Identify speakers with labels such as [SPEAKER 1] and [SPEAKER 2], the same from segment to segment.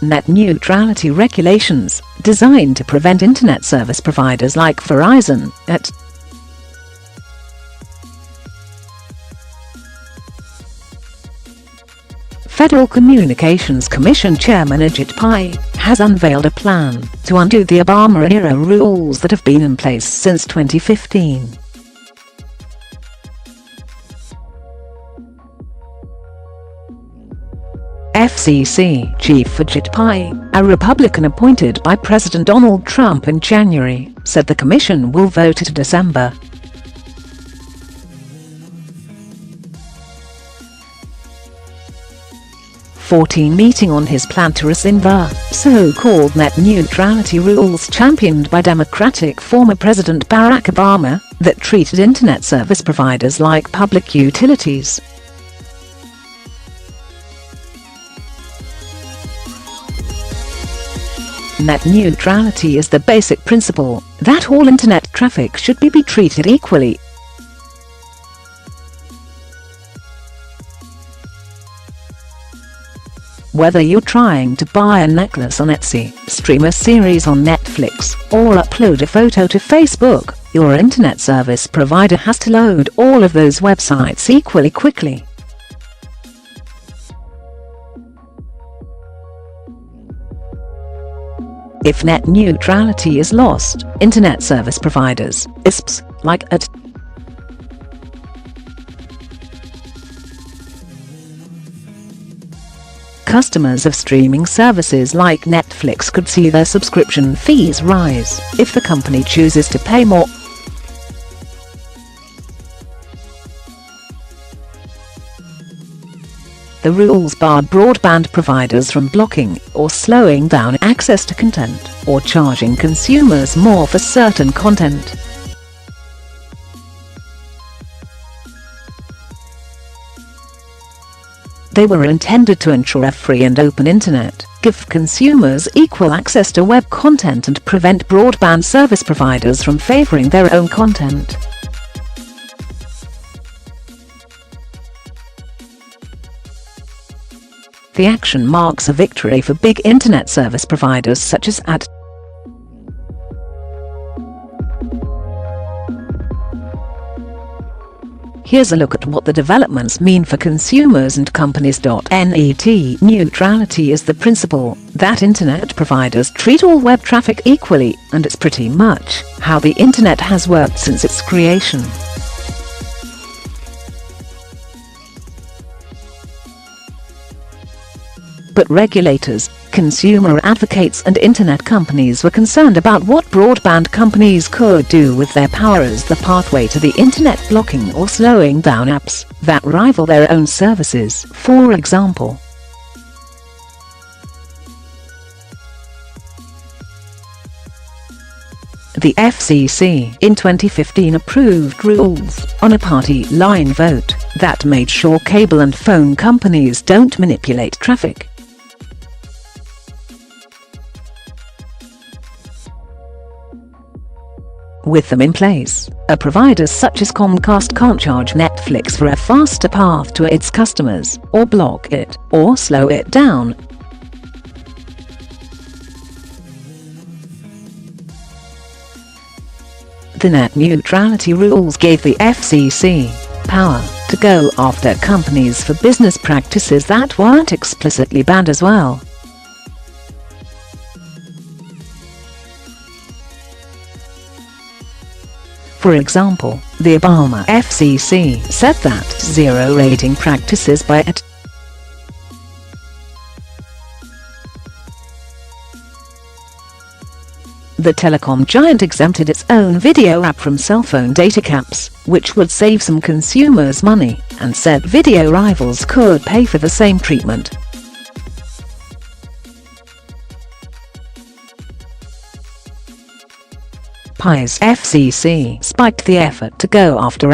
[SPEAKER 1] net neutrality regulations, designed to prevent internet service providers like Verizon, Federal Communications Commission Chairman Ajit Pai has unveiled a plan to undo the Obama-era rules that have been in place since 2015. FCC Chief Ajit Pai, a Republican appointed by President Donald Trump in January, said the commission will vote in December. Meeting on his plan to rescind the so-called net neutrality rules championed by Democratic former President Barack Obama that treated internet service providers like public utilities. Net neutrality is the basic principle that all internet traffic should be treated equally. Whether you're trying to buy a necklace on Etsy, stream a series on Netflix, or upload a photo to Facebook, your internet service provider has to load all of those websites equally quickly. If net neutrality is lost, internet service providers, ISPs, like customers of streaming services like Netflix could see their subscription fees rise if the company chooses to pay more. The rules barred broadband providers from blocking or slowing down access to content or charging consumers more for certain content. They were intended to ensure a free and open internet, give consumers equal access to web content and prevent broadband service providers from favoring their own content. The action marks a victory for big internet service providers such as Here's a look at what the developments mean for consumers and companies. Net neutrality is the principle that internet providers treat all web traffic equally, and it's pretty much how the internet has worked since its creation. But regulators, consumer advocates and internet companies were concerned about what broadband companies could do with their power as the pathway to the internet, blocking or slowing down apps that rival their own services, for example. The FCC in 2015 approved rules on a party line vote that made sure cable and phone companies don't manipulate traffic. With them in place, a provider such as Comcast can't charge Netflix for a faster path to its customers, or block it, or slow it down. The net neutrality rules gave the FCC power to go after companies for business practices that weren't explicitly banned as well. For example, the Obama FCC said that zero-rating practices by the telecom giant exempted its own video app from cell phone data caps, which would save some consumers money, and said video rivals could pay for the same treatment. Pai's FCC spiked the effort to go after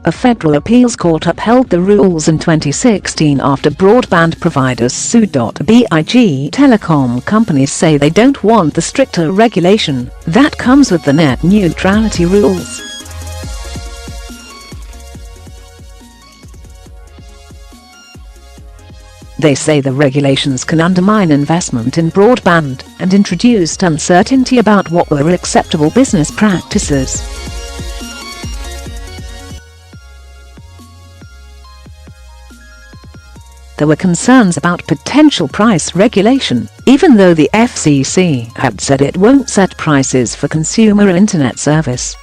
[SPEAKER 1] a federal appeals court upheld the rules in 2016 after broadband providers sued. Big telecom companies say they don't want the stricter regulation that comes with the net neutrality rules. They say the regulations can undermine investment in broadband and introduced uncertainty about what were acceptable business practices. There were concerns about potential price regulation, even though the FCC had said it won't set prices for consumer internet service.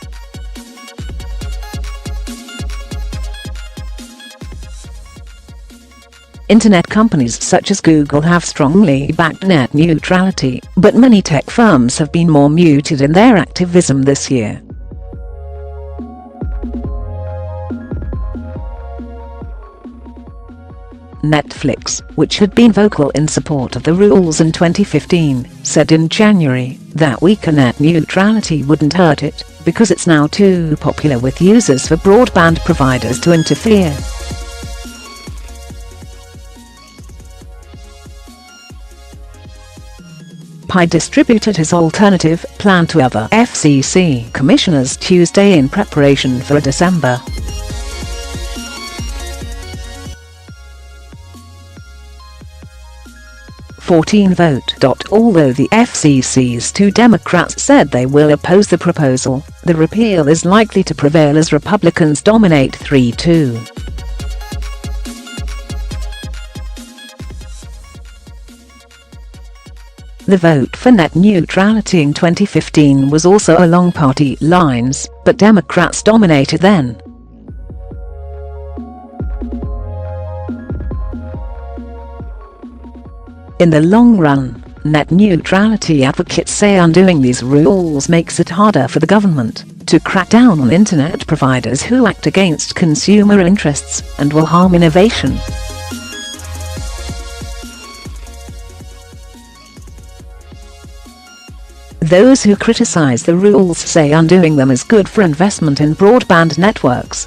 [SPEAKER 1] Internet companies such as Google have strongly backed net neutrality, but many tech firms have been more muted in their activism this year. Netflix, which had been vocal in support of the rules in 2015, said in January that weaker net neutrality wouldn't hurt it, because it's now too popular with users for broadband providers to interfere. Pi distributed his alternative plan to other FCC commissioners Tuesday in preparation for a December 14 vote. Although the FCC's two Democrats said they will oppose the proposal, the repeal is likely to prevail as Republicans dominate 3-2. The vote for net neutrality in 2015 was also along party lines, but Democrats dominated then. In the long run, net neutrality advocates say undoing these rules makes it harder for the government to crack down on internet providers who act against consumer interests and will harm innovation. Those who criticize the rules say undoing them is good for investment in broadband networks,